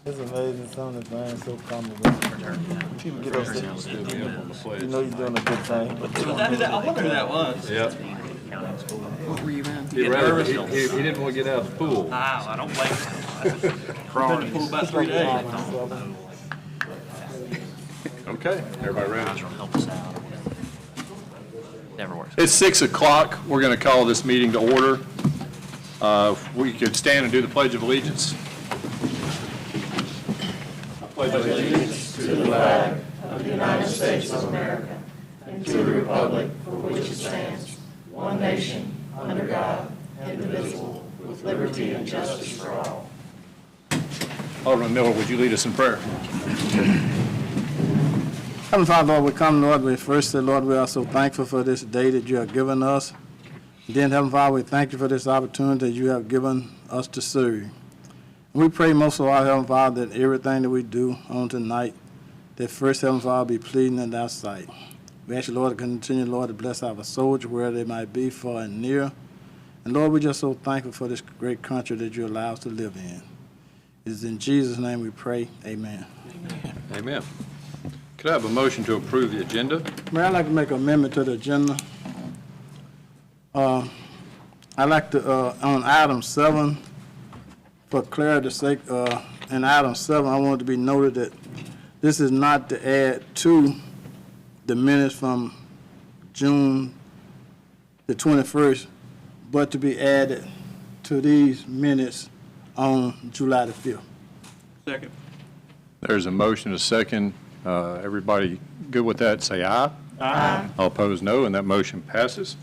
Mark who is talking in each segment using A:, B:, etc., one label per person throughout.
A: It's amazing some of the things so common. People get upset. You know you're doing a good thing.
B: I wonder who that was.
C: Yep.
B: What were you in?
C: He didn't want to get out of the pool.
B: I don't blame him. Crawling in the pool about 3 days.
C: Okay, everybody ready?
B: Help us out. Never works.
C: It's 6 o'clock. We're going to call this meeting to order. We could stand and do the Pledge of Allegiance. I pledge allegiance
D: to the flag of the United States of America and to the republic for which it stands, one nation, under God, indivisible, with liberty and justice for all.
C: Alderman Miller, would you lead us in prayer?
A: Heavenly Father, Lord, we come, Lord, we first say, Lord, we are so thankful for this day that you have given us. Then, Heavenly Father, we thank you for this opportunity that you have given us to serve. And we pray most of all, Heavenly Father, that everything that we do on tonight, that first, Heavenly Father, be pleasing in thy sight. We ask you, Lord, to continue, Lord, to bless our soldiers where they might be, far and near. And, Lord, we're just so thankful for this great country that you allow us to live in. It is in Jesus' name we pray. Amen.
C: Amen. Could I have a motion to approve the agenda?
A: Mayor, I'd like to make an amendment to the agenda. I'd like to, on item 7, for clarity's sake, in item 7, I want it to be noted that this is not to add to the minutes from June the 21st, but to be added to these minutes on July the 5th.
B: Second.
C: There's a motion, a second. Everybody good with that, say aye.
B: Aye.
C: All opposed, no, and that motion passes.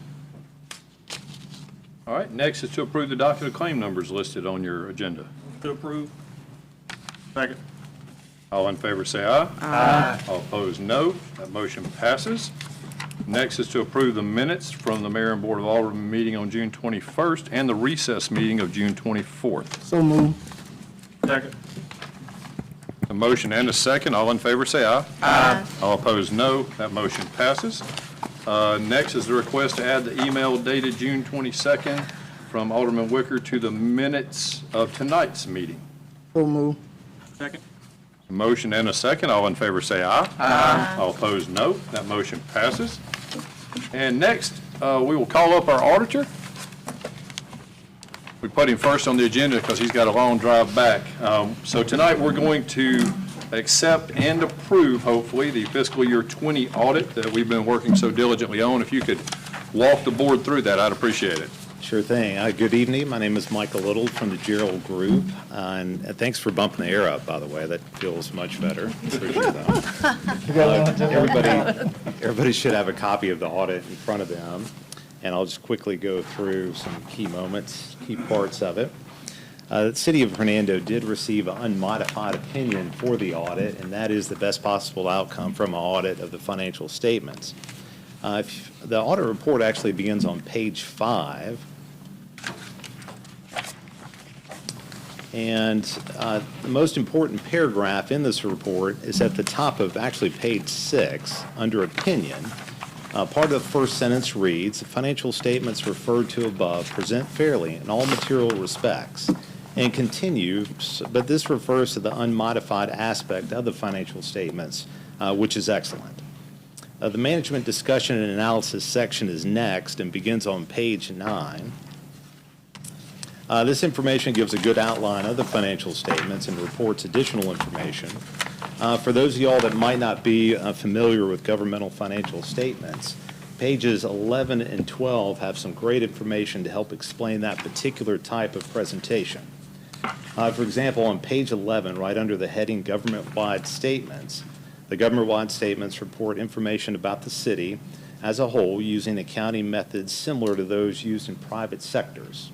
C: All right, next is to approve the docket of claim numbers listed on your agenda.
B: To approve. Second.
C: All in favor say aye. Aye. All opposed, no. That motion passes. Next is to approve the minutes from the Mayor and Board of Aldermen meeting on June 21st and the recess meeting of June 24th.
A: So moved.
B: Second.
C: A motion and a second. All in favor say aye. Aye. All opposed, no. That motion passes. Next is the request to add the email dated June 22nd from Alderman Wicker to the minutes of tonight's meeting.
A: So moved.
B: Second.
C: A motion and a second. All in favor say aye. Aye. All opposed, no. That motion passes. And next, we will call up our auditor. We put him first on the agenda because he's got a long drive back. So tonight we're going to accept and approve, hopefully, the fiscal year 20 audit that we've been working so diligently on. If you could walk the board through that, I'd appreciate it.
E: Sure thing. Good evening. My name is Michael Little from the Jarrell Group, and thanks for bumping the air up, by the way. That feels much better. Appreciate that. Everybody should have a copy of the audit in front of them, and I'll just quickly go through some key moments, key parts of it. The City of Hernando did receive an unmodified opinion for the audit, and that is the best possible outcome from an audit of the financial statements. The audit report actually begins on page 5. And the most important paragraph in this report is at the top of actually page 6 under opinion. Part of the first sentence reads, "The financial statements referred to above present fairly in all material respects," and continues, but this refers to the unmodified aspect of the financial statements, which is excellent. The management discussion and analysis section is next and begins on page 9. This information gives a good outline of the financial statements and reports additional information. For those of y'all that might not be familiar with governmental financial statements, pages 11 and 12 have some great information to help explain that particular type of presentation. For example, on page 11, right under the heading Government-Wide Statements, the government-wide statements report information about the city as a whole using accounting methods similar to those used in private sectors.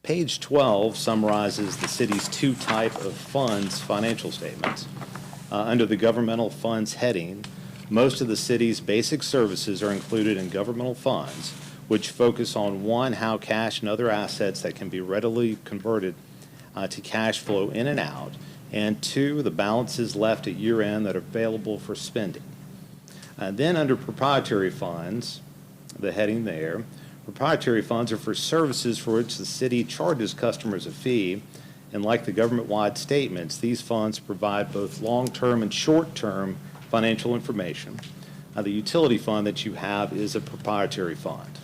E: Page 12 summarizes the city's 2 types of funds financial statements. Under the governmental funds heading, most of the city's basic services are included in governmental funds, which focus on 1, how cash and other assets that can be readily converted to cash flow in and out, and 2, the balances left at year-end that are available for spending. Then under proprietary funds, the heading there, proprietary funds are for services for which the city charges customers a fee And like the government-wide statements, these funds provide both long-term and short-term financial information. The utility fund that you have is a proprietary fund.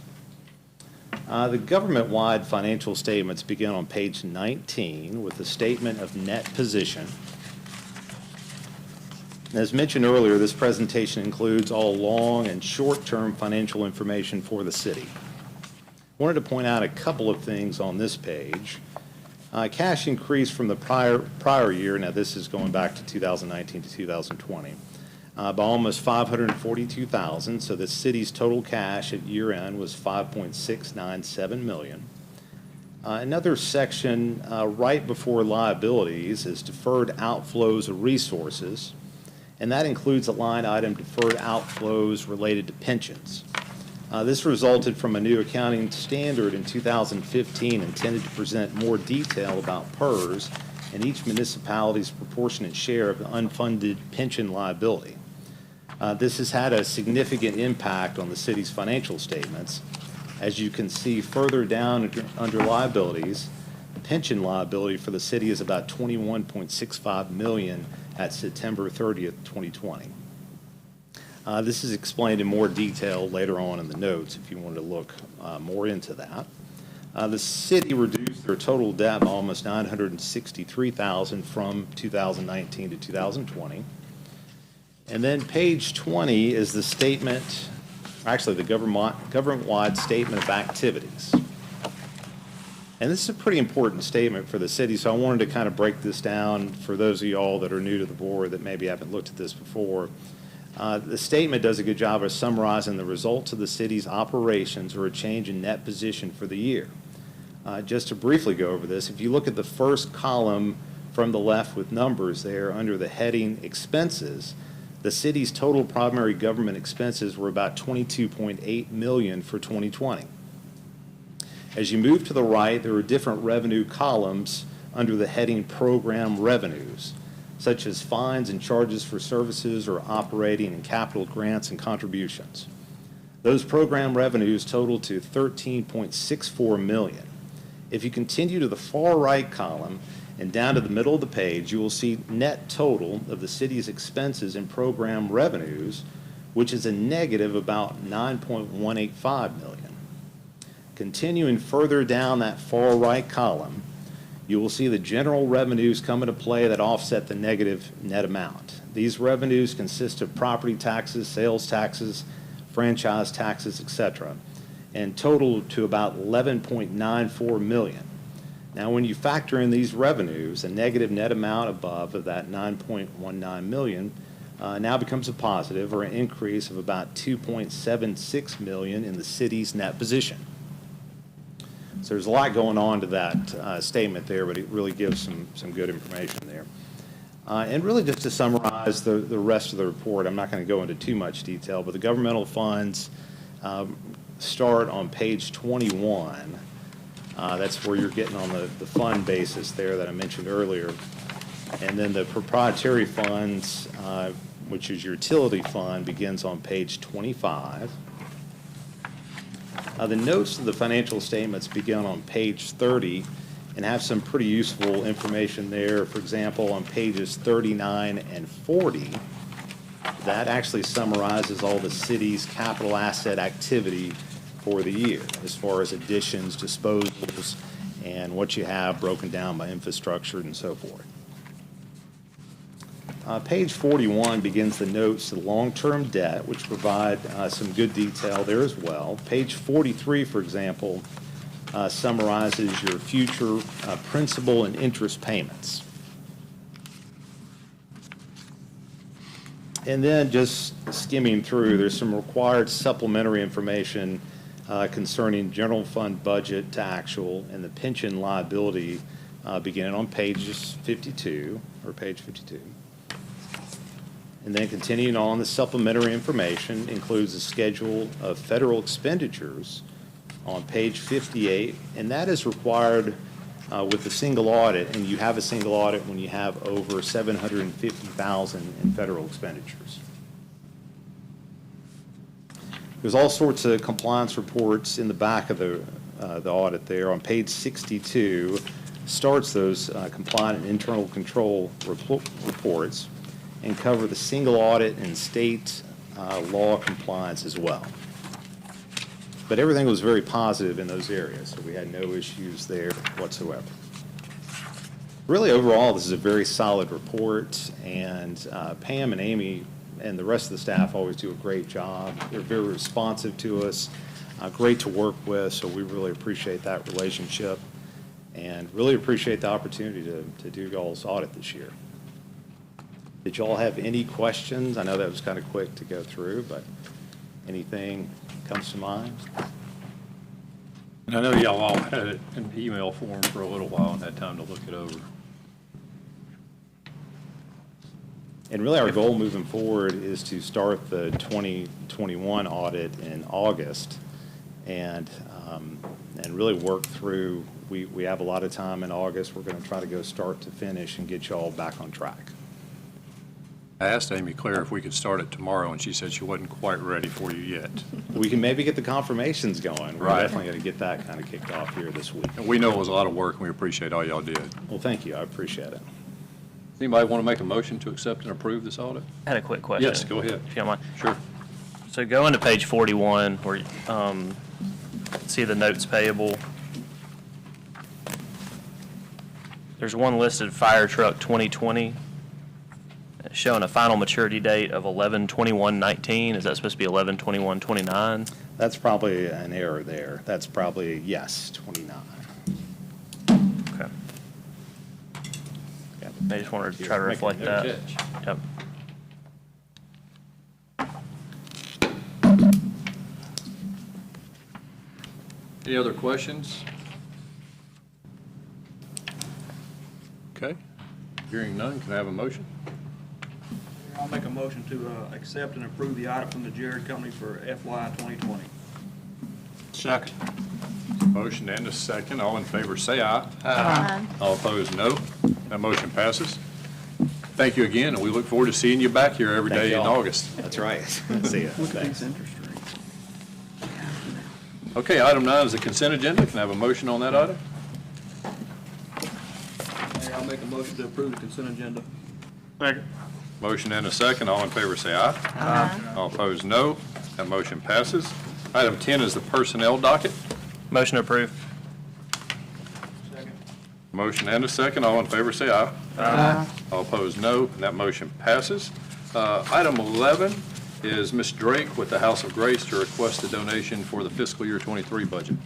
E: The government-wide financial statements begin on page 19 with the statement of net position. As mentioned earlier, this presentation includes all long and short-term financial information for the city. I wanted to point out a couple of things on this page. Cash increased from the prior year, now this is going back to 2019 to 2020, by almost $542,000, so the city's total cash at year-end was $5.697 million. Another section right before liabilities is deferred outflows of resources, and that includes a line item deferred outflows related to pensions. This resulted from a new accounting standard in 2015 intended to present more detail about PERS and each municipality's proportionate share of the unfunded pension liability. This has had a significant impact on the city's financial statements. As you can see further down under liabilities, the pension liability for the city is about $21.65 million at September 30th, 2020. This is explained in more detail later on in the notes if you wanted to look more into that. The city reduced their total debt by almost $963,000 from 2019 to 2020. And then page 20 is the statement, actually the government-wide statement of activities. And this is a pretty important statement for the city, so I wanted to kind of break this down for those of y'all that are new to the board that maybe haven't looked at this before. The statement does a good job of summarizing the results of the city's operations or a change in net position for the year. Just to briefly go over this, if you look at the first column from the left with numbers there under the heading expenses, the city's total primary government expenses were about $22.8 million for 2020. As you move to the right, there are different revenue columns under the heading program revenues, such as fines and charges for services or operating and capital grants and contributions. Those program revenues total to $13.64 million. If you continue to the far right column and down to the middle of the page, you will see net total of the city's expenses and program revenues, which is a negative about $9.185 million. Continuing further down that far right column, you will see the general revenues come into play that offset the negative net amount. These revenues consist of property taxes, sales taxes, franchise taxes, etc., and total to about $11.94 million. Now, when you factor in these revenues, a negative net amount above of that $9.19 million now becomes a positive, or an increase of about $2.76 million in the city's net position. So there's a lot going on to that statement there, but it really gives some good information there. And really just to summarize the rest of the report, I'm not going to go into too much detail, but the governmental funds start on page 21. That's where you're getting on the fund basis there that I mentioned earlier. And then the proprietary funds, which is your utility fund, begins on page 25. The notes to the financial statements begin on page 30 and have some pretty useful information there. For example, on pages 39 and 40, that actually summarizes all the city's capital asset activity for the year, as far as additions, disposals, and what you have broken down by infrastructure and so forth. Page 41 begins the notes to long-term debt, which provide some good detail there as well. Page 43, for example, summarizes your future principal and interest payments. And then just skimming through, there's some required supplementary information concerning general fund budget to actual and the pension liability beginning on page 52. And then continuing on, the supplementary information includes a schedule of federal expenditures on page 58, and that is required with a single audit, and you have a single audit when you have over $750,000 in federal expenditures. There's all sorts of compliance reports in the back of the audit there. On page 62, starts those compliant and internal control reports and cover the single audit and state law compliance as well. But everything was very positive in those areas, so we had no issues there whatsoever. Really, overall, this is a very solid report, and Pam and Amy and the rest of the staff always do a great job. They're very responsive to us, great to work with, so we really appreciate that relationship and really appreciate the opportunity to do y'all's audit this year. Did y'all have any questions? I know that was kind of quick to go through, but anything comes to mind?
C: And I know y'all all had it in email form for a little while and had time to look it over.
E: And really, our goal moving forward is to start the 2021 audit in August and really work through, we have a lot of time in August. We're going to try to go start to finish and get y'all back on track.
C: I asked Amy Claire if we could start it tomorrow, and she said she wasn't quite ready for you yet.
E: We can maybe get the confandations going. We're
C: Right.
E: definitely going to get that kind of kicked off here this week.
C: And we know it was a lot of work, and we appreciate all y'all did.
E: Well, thank you. I appreciate it.
C: Anybody want to make a motion to accept and approve this audit?
B: I had a quick question.
C: Yes, go ahead.
B: If you don't mind.
C: Sure.
B: So go into page 41 where you see the notes payable. There's one listed, fire truck 2020, showing a final maturity date of 11/21/19. Is that supposed to be 11/21/29?
E: That's probably an error there. That's probably, yes, 29.
B: Okay. I just wanted to try to
C: Making
B: reflect
C: no
B: that.
C: catch.
B: Yep.
C: Any other questions? Okay. Hearing none, can I have a motion?
F: I'll make a motion to accept and approve the audit from the Jaybird Company for FY 2020.
C: Second. Motion and a second. All in favor, say aye.
D: Aye.
C: All opposed, no. That motion passes. Thank you again, and we look forward to seeing you back here every
E: Thank
C: day in
E: y'all.
C: August.
E: That's right. See ya.
F: Look at
E: Thanks.
F: these interest rates.
C: Okay, item 9 is the consent agenda. Can I have a motion on that item?
F: Mayor, I'll make a motion to approve the consent agenda.
C: Motion and a second. All in favor, say aye. Aye. All opposed, no. That motion passes. Item 10 is the personnel docket.
B: Motion approved.
F: Second.
C: Motion and a second. All in favor, say aye. Aye. All opposed, no. And that motion passes. Item 11 is Ms. Drake with the House of Grace to request a donation for the fiscal year 23 budget.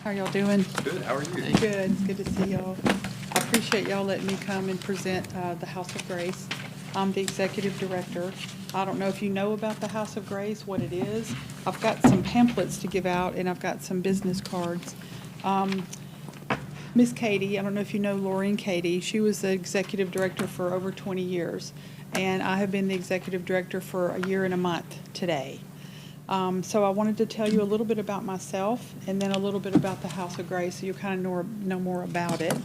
G: How are y'all doing?
C: Good, how are you?
G: Good, it's good to see y'all. I appreciate y'all letting me come and present the House of Grace. I'm the executive director. I don't know if you know about the House of Grace, what it is. I've got some pamphlets to give out, and I've got some business cards. Miss Katie, I don't know if you know Lorraine Katie, she was the executive director for over 20 years, and I have been the executive director for a year and a month today. So I wanted to tell you a little bit about myself and then a little bit about the House of Grace so you kind of know more about it.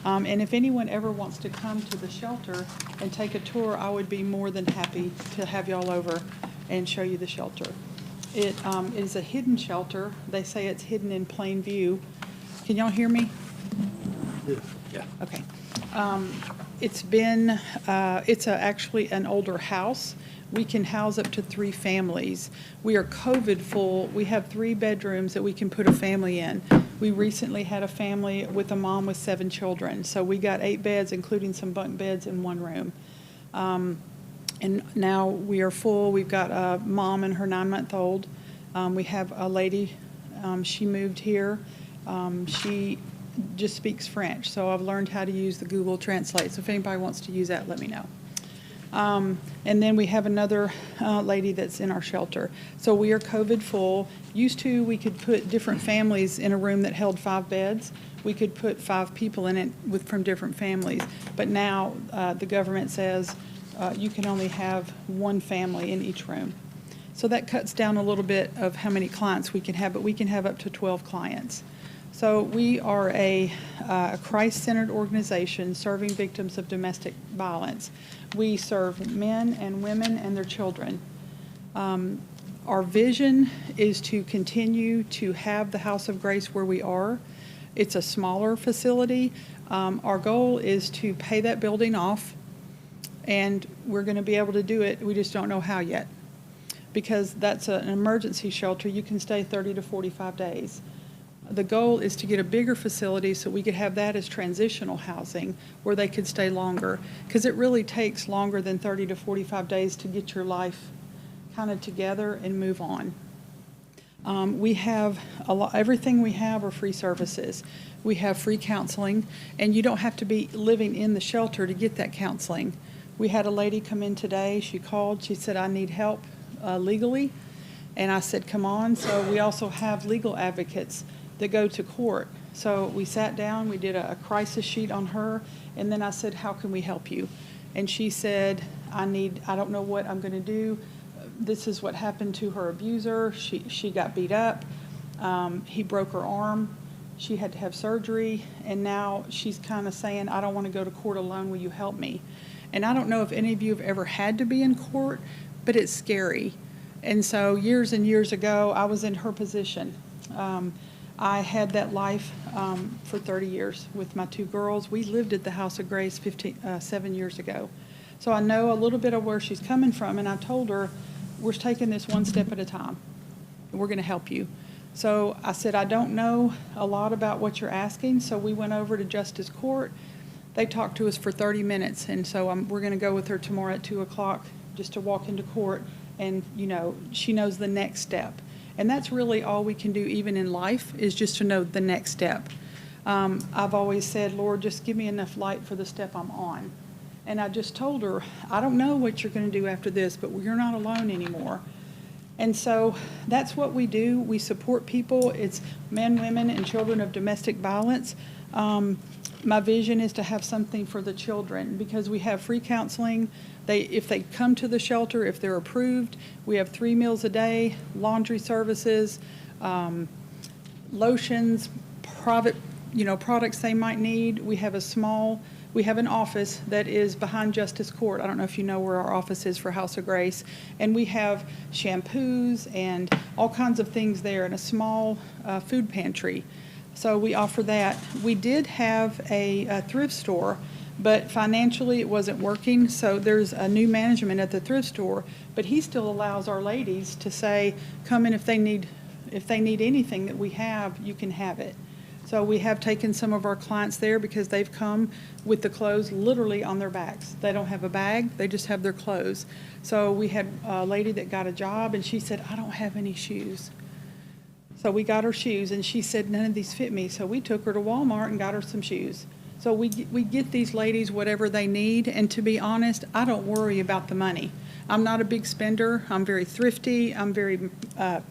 G: And if anyone ever wants to come to the shelter and take a tour, I would be more than happy to have y'all over and show you the shelter. It is a hidden shelter. They say it's hidden in plain view. Can y'all hear me?
C: Yeah.
G: Okay. It's actually an older house. We can house up to 3 families. We are COVID full. We have 3 bedrooms that we can put a family in. We recently had a family with a mom with 7 children. So we got 8 beds, including some bunk beds in one room. And now we are full. We've got a mom and her 9-month-old. We have a lady, she moved here. She just speaks French, so I've learned how to use the Google Translate. So if anybody wants to use that, let me know. And then we have another lady that's in our shelter. So we are COVID full. Used to, we could put different families in a room that held 5 beds. We could put 5 people in it from different families. But now the government says you can only have 1 family in each room. So that cuts down a little bit of how many clients we can have, but we can have up to 12 clients. So we are a Christ-centered organization serving victims of domestic violence. We serve men and women and their children. Our vision is to continue to have the House of Grace where we are. It's a smaller facility. Our goal is to pay that building off, and we're going to be able to do it. We just don't know how yet, because that's an emergency shelter. You can stay 30 to 45 days. The goal is to get a bigger facility so we could have that as transitional housing where they could stay longer, because it really takes longer than 30 to 45 days to get your life kind of together and move on. We have everything we have are free services. We have free counseling, and you don't have to be living in the shelter to get that counseling. We had a lady come in today. She called. She said, I need help legally. And I said, come on. So we also have legal advocates that go to court. So we sat down, we did a crisis sheet on her, and then I said, how can we help you? And she said, I don't know what I'm going to do. This is what happened to her abuser. She got beat up. He broke her arm. She had to have surgery, and now she's kind of saying, I don't want to go to court alone. Will you help me? And I don't know if any of you have ever had to be in court, but it's scary. And so years and years ago, I was in her position. I had that life for 30 years with my two girls. We lived at the House of Grace 7 years ago. So I know a little bit of where she's coming from, and I told her, we're taking this one step at a time, and we're going to help you. So I said, I don't know a lot about what you're asking, so we went over to Justice Court. They talked to us for 30 minutes, and so we're going to go with her tomorrow at 2 o'clock just to walk into court, and, you know, she knows the next step. And that's really all we can do, even in life, is just to know the next step. I've always said, Lord, just give me enough light for the step I'm on. And I just told her, I don't know what you're going to do after this, but you're not alone anymore. And so that's what we do. We support people. It's men, women, and children of domestic violence. My vision is to have something for the children, because we have free counseling. If they come to the shelter, if they're approved, we have 3 meals a day, laundry services, lotions, private, products they might need. We have an office that is behind Justice Court. I don't know if you know where our office is for House of Grace. And we have shampoos and all kinds of things there, and a small food pantry. So we offer that. We did have a thrift store, but financially it wasn't working. So there's a new management at the thrift store, but he still allows our ladies to say, come in if they need anything that we have, you can have it. So we have taken some of our clients there because they've come with the clothes literally on their backs. They don't have a bag, they just have their clothes. So we had a lady that got a job, and she said, I don't have any shoes. So we got her shoes, and she said, none of these fit me. So we took her to Walmart and got her some shoes. So we get these ladies whatever they need, and to be honest, I don't worry about the money. I'm not a big spender. I'm very thrifty. I'm very I'm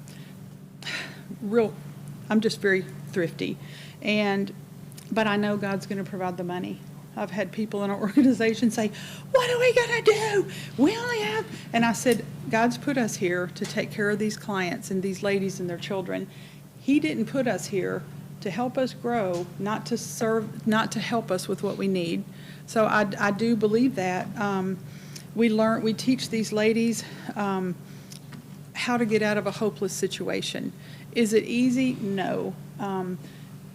G: just very thrifty. But I know God's going to provide the money. I've had people in our organization say, what are we going to do? We only have... And I said, God's put us here to take care of these clients and these ladies and their children. He didn't put us here to help us grow, not to help us with what we need. So I do believe that. We teach these ladies how to get out of a hopeless situation. Is it easy? No.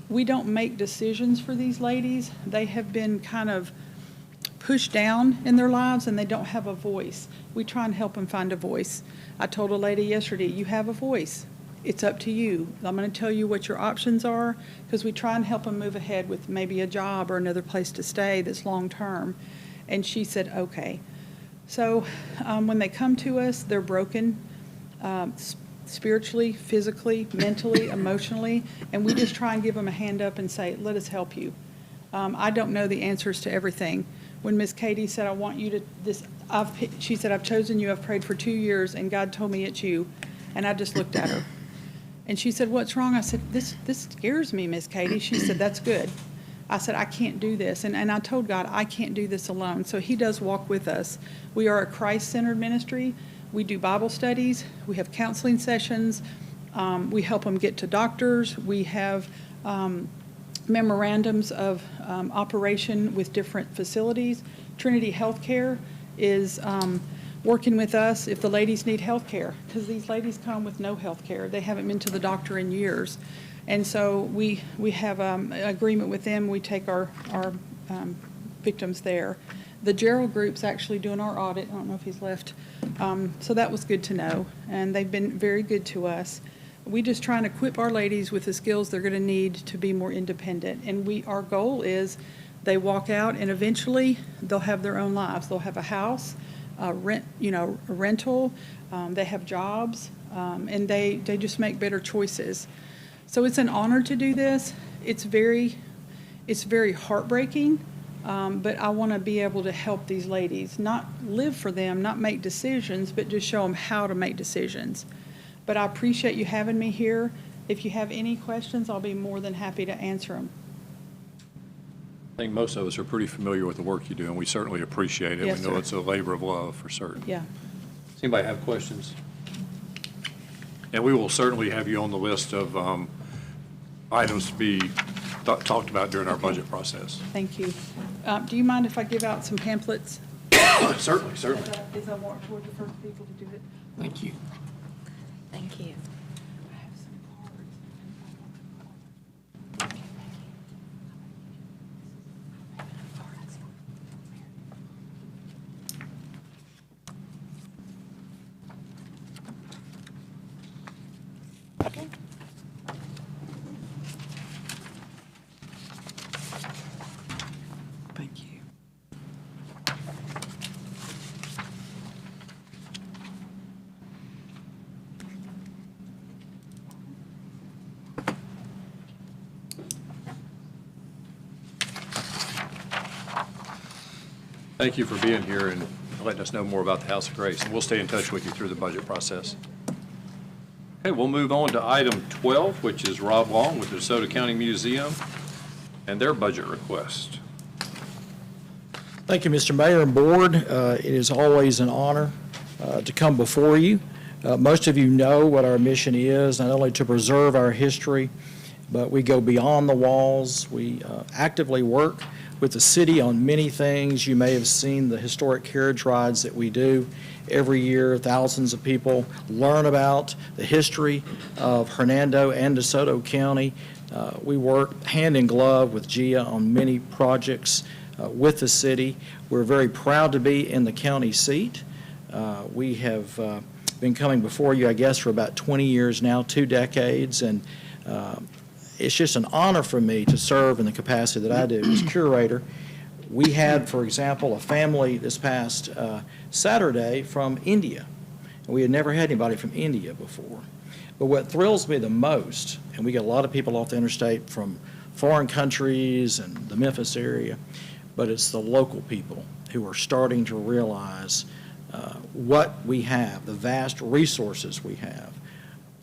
G: We don't make decisions for these ladies. They have been kind of pushed down in their lives, and they don't have a voice. We try and help them find a voice. I told a lady yesterday, you have a voice. It's up to you. I'm going to tell you what your options are, because we try and help them move ahead with maybe a job or another place to stay that's long term. And she said, okay. So when they come to us, they're broken. Spiritually, physically, mentally, emotionally, and we just try and give them a hand up and say, let us help you. I don't know the answers to everything. When Miss Katie said, I want you to, she said, I've chosen you, I've prayed for 2 years, and God told me it's you. And I just looked at her. And she said, what's wrong? I said, this scares me, Miss Katie. She said, that's good. I said, I can't do this. And I told God, I can't do this alone. So he does walk with us. We are a Christ-centered ministry. We do Bible studies. We have counseling sessions. We help them get to doctors. We have memorandums of operation with different facilities. Trinity Healthcare is working with us if the ladies need health care, because these ladies come with no health care. They haven't been to the doctor in years. And so we have an agreement with them. We take our victims there. The Jarrell group's actually doing our audit. I don't know if he's left. So that was good to know. And they've been very good to us. We just try and equip our ladies with the skills they're going to need to be more independent. And our goal is they walk out and eventually they'll have their own lives. They'll have a house, a rental, they have jobs, and they just make better choices. So it's an honor to do this. It's very heartbreaking, but I want to be able to help these ladies, not live for them, not make decisions, but just show them how to make decisions. But I appreciate you having me here. If you have any questions, I'll be more than happy to answer them.
C: I think most of us are pretty familiar with the work you do, and we certainly appreciate it.
G: Yes,
C: We know
G: sir.
C: it's a labor of love for certain.
G: Yeah.
C: Does anybody have questions? And we will certainly have you on the list of items to be talked about during our budget process.
G: Thank you. Do you mind if I give out some pamphlets?
C: Certainly.
G: Is I walk toward the first people to do it?
D: Thank you. Thank you.
G: I have some cards.
D: Thank you.
C: Thank you for being here and letting us know more about the House of Grace. And we'll stay in touch with you through the budget process. Okay, we'll move on to item 12, which is Rob Long with the DeSoto County Museum and their budget request.
H: Thank you, Mr. Mayor and Board. It is always an honor to come before you. Most of you know what our mission is, not only to preserve our history, but we go beyond the walls. We actively work with the city on many things. You may have seen the historic carriage rides that we do. Every year, thousands of people learn about the history of Hernando and DeSoto County. We work hand in glove with GIA on many projects with the city. We're very proud to be in the county seat. We have been coming before you, I guess, for about 20 years now, 2 decades, and it's just an honor for me to serve in the capacity that I do as curator. We had, for example, a family this past Saturday from India. We had never had anybody from India before. But what thrills me the most, and we get a lot of people off the interstate from foreign countries and the Memphis area, but it's the local people who are starting to realize what we have, the vast resources we have.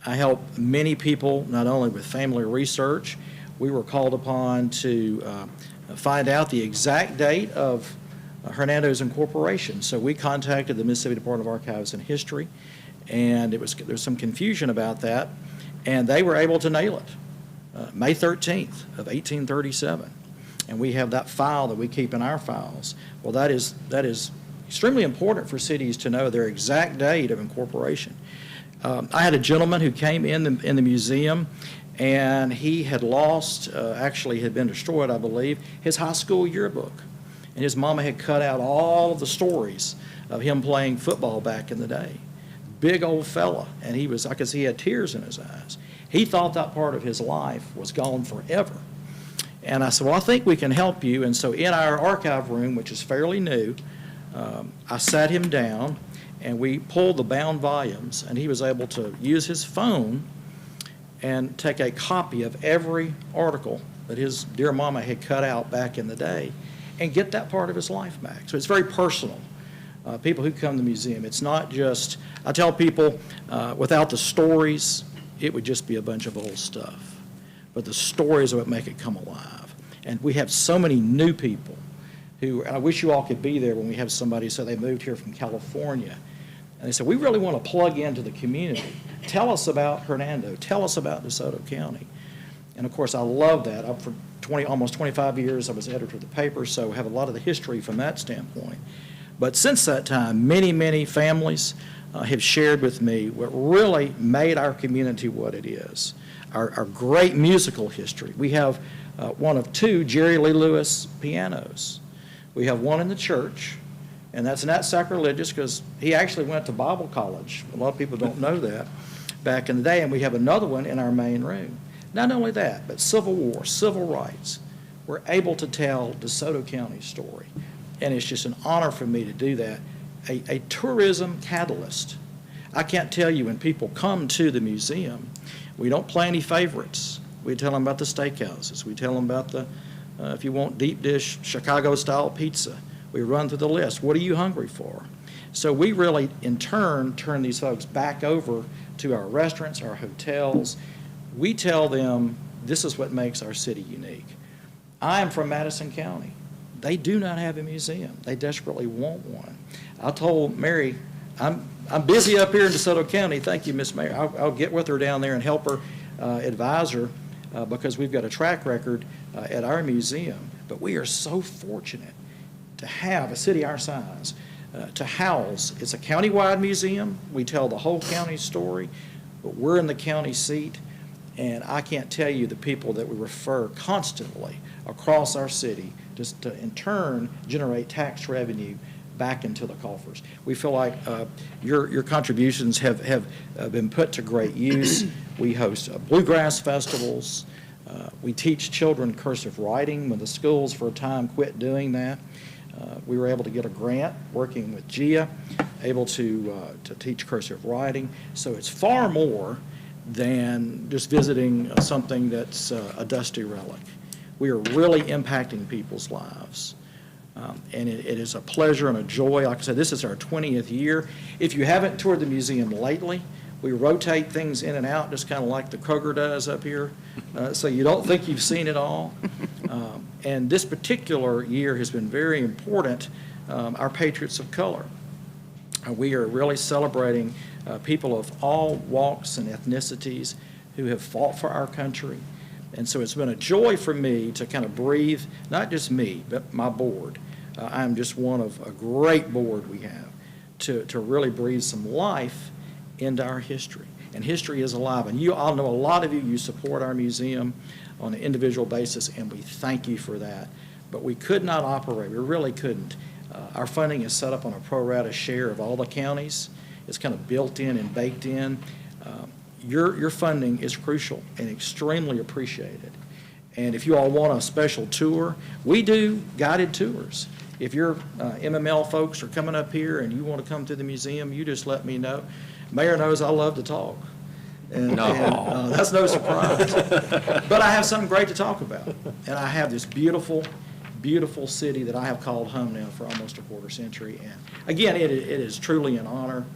H: I help many people, not only with family research. We were called upon to find out the exact date of Hernando's incorporation. So we contacted the Mississippi Department of Archives and History, and there was some confusion about that, and they were able to nail it, May 13th of 1837. And we have that file that we keep in our files. Well, that is extremely important for cities to know their exact date of incorporation. I had a gentleman who came in the museum, and he had lost, actually had been destroyed, I believe, his high school yearbook. And his mama had cut out all of the stories of him playing football back in the day. Big old fella, and I could see he had tears in his eyes. He thought that part of his life was gone forever. And I said, well, I think we can help you. And so in our archive room, which is fairly new, I sat him down, and we pulled the bound volumes, and he was able to use his phone and take a copy of every article that his dear mama had cut out back in the day and get that part of his life back. So it's very personal. People who come to the museum, it's not just, I tell people, without the stories, it would just be a bunch of old stuff. But the stories are what make it come alive. And we have so many new people who, and I wish you all could be there when we have somebody, so they moved here from California. And they said, we really want to plug into the community. Tell us about Hernando. Tell us about DeSoto County. And of course, I love that. For almost 25 years, I was editor of the paper, so I have a lot of the history from that standpoint. But since that time, many, many families have shared with me what really made our community what it is. Our great musical history. We have one of two Jerry Lee Lewis pianos. We have one in the church, and that's not sacrilegious because he actually went to Bible college. A lot of people don't know that back in the day. And we have another one in our main room. Not only that, but Civil War, civil rights. We're able to tell DeSoto County's story. And it's just an honor for me to do that. A tourism catalyst. I can't tell you when people come to the museum, we don't play any favorites. We tell them about the steakhouses. We tell them about the, if you want deep dish Chicago-style pizza. We run through the list. What are you hungry for? So we really, in turn, turn these folks back over to our restaurants, our hotels. We tell them this is what makes our city unique. I am from Madison County. They do not have a museum. They desperately want one. I told Mary, I'm busy up here in DeSoto County. Thank you, Miss Mayor. I'll get with her down there and help her advise her because we've got a track record at our museum. But we are so fortunate to have a city our size to house. It's a county-wide museum. We tell the whole county's story, but we're in the county seat. And I can't tell you the people that we refer constantly across our city just to, in turn, generate tax revenue back into the coffers. We feel like your contributions have been put to great use. We host bluegrass festivals. We teach children cursive writing when the schools for a time quit doing that. We were able to get a grant working with GIA, able to teach cursive writing. So it's far more than just visiting something that's a dusty relic. We are really impacting people's lives. And it is a pleasure and a joy. Like I said, this is our 20th year. If you haven't toured the museum lately, we rotate things in and out, just kind of like the Kroger does up here, so you don't think you've seen it all. And this particular year has been very important, our Patriots of Color. We are really celebrating people of all walks and ethnicities who have fought for our country. And so it's been a joy for me to kind of breathe, not just me, but my board. I'm just one of a great board we have to really breathe some life into our history. And history is alive. And I'll know a lot of you support our museum on an individual basis, and we thank you for that. But we could not operate. We really couldn't. Our funding is set up on a pro rata share of all the counties. It's kind of built in and baked in. Your funding is crucial and extremely appreciated. And if you all want a special tour, we do guided tours. If your MML folks are coming up here and you want to come to the museum, you just let me know. Mayor knows I love to talk. And that's no surprise. But I have something great to talk about. And I have this beautiful, beautiful city that I have called home now for almost a quarter century. And again, it is truly an honor.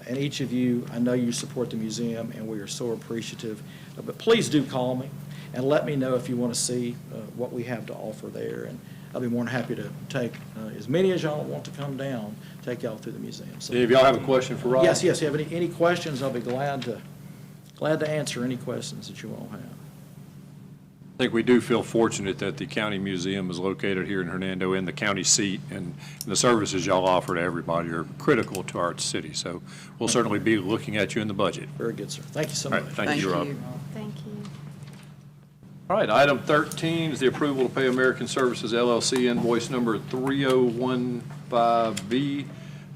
H: And each of you, I know you support the museum, and we are so appreciative. But please do call me and let me know if you want to see what we have to offer there. And I'll be more than happy to take as many as y'all want to come down, take y'all through the museum. So,
C: If y'all have a question for Rob?
H: Yes, if you have any questions, I'll be glad to answer any questions that you all have.
C: I think we do feel fortunate that the county museum is located here in Hernando in the county seat, and the services y'all offer to everybody are critical to our city. So we'll certainly be looking at you in the budget.
H: Very good, sir. Thank you so
C: All right,
H: much.
C: thank you, Rob.
D: Thank you.
C: All right, item 13 is the approval to pay American Services LLC invoice number 3015B,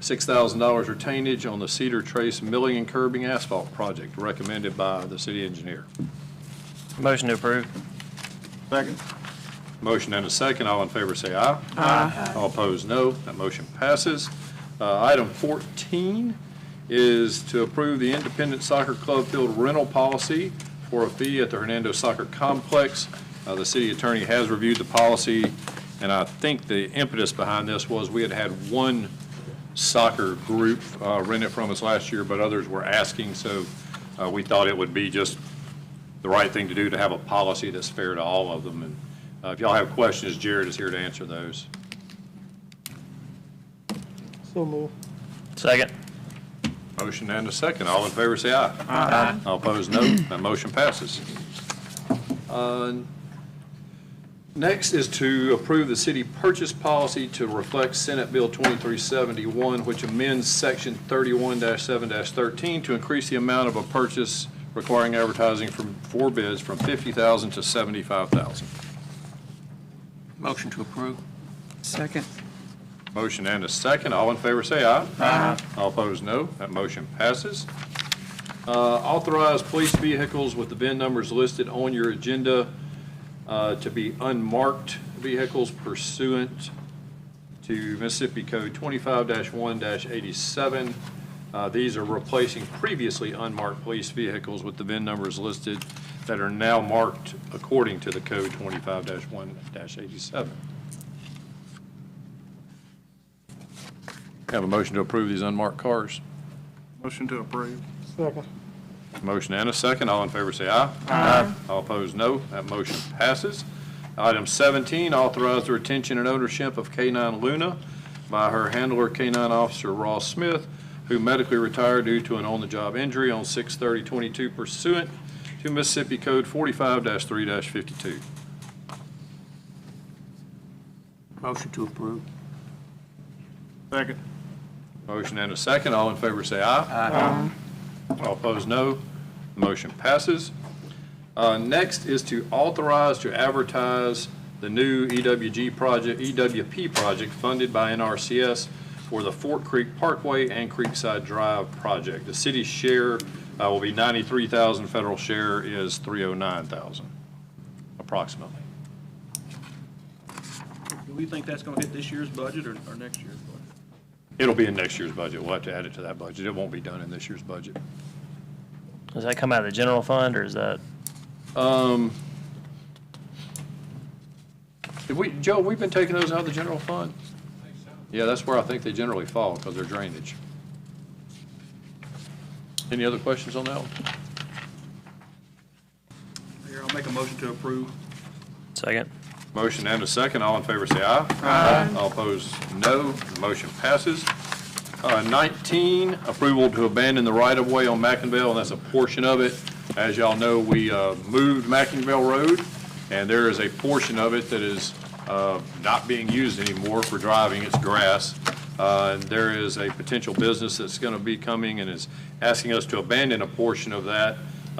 C: $6,000 retainage on the Cedar Trace Milling and Curbing Asphalt Project, recommended by the city engineer.
B: Motion to approve.
A: Second.
C: Motion and a second. All in favor say aye. Aye. All opposed, no. That motion passes. Item 14 is to approve the Independent Soccer Club field rental policy for a fee at the Hernando Soccer Complex. The city attorney has reviewed the policy, and I think the impetus behind this was we had one soccer group rent it from us last year, but others were asking, so we thought it would be just the right thing to do to have a policy that's fair to all of them. And if y'all have questions, Jared is here to answer those.
A: So move.
B: Second.
C: Motion and a second. All in favor say aye.
B: Aye.
C: All opposed, no. That motion passes. Next is to approve the city purchase policy to reflect Senate Bill 2371, which amends Section 31-7-13 to increase the amount of a purchase requiring advertising for bids from $50,000 to $75,000.
F: Motion to approve.
D: Second.
C: Motion and a second. All in favor say aye. Aye. All opposed, no. That motion passes. Authorize police vehicles with the VIN numbers listed on your agenda to be unmarked vehicles pursuant to Mississippi Code 25-1-87. These are replacing previously unmarked police vehicles with the VIN numbers listed that are now marked according to the code 25-1-87. Have a motion to approve these unmarked cars.
F: Motion to approve.
A: Second.
C: Motion and a second. All in favor say aye. Aye. All opposed, no. That motion passes. Item 17, authorize the retention and ownership of K-9 Luna by her handler, K-9 Officer Ross Smith, who medically retired due to an on-the-job injury on 6/30/22 pursuant to Mississippi Code 45-3-52.
F: Motion to approve. Second.
C: Motion and a second. All in favor say aye. Aye. All opposed, no. The motion passes. Next is to authorize to advertise the new EWP project funded by NRCS for the Fort Creek Parkway and Creekside Drive project. The city's share will be $93,000. Federal share is $309,000, approximately.
F: Do we think that's going to hit this year's budget or next year's budget?
C: It'll be in next year's budget. We'll have to add it to that budget. It won't be done in this year's budget.
B: Does that come out of the general fund, or is that?
C: Joe, we've been taking those out of the general fund? Yeah, that's where I think they generally fall, because they're drainage. Any other questions on that one?
F: Mayor, I'll make a motion to approve.
B: Second.
C: Motion and a second. All in favor say aye. Aye. All opposed, no. The motion passes. 19, approval to abandon the right-of-way on Mcinvale, and that's a portion of it. As y'all know, we moved Mcinvale Road, and there is a portion of it that is not being used anymore for driving. It's grass. And there is a potential business that's going to be coming and is asking us to abandon a portion of that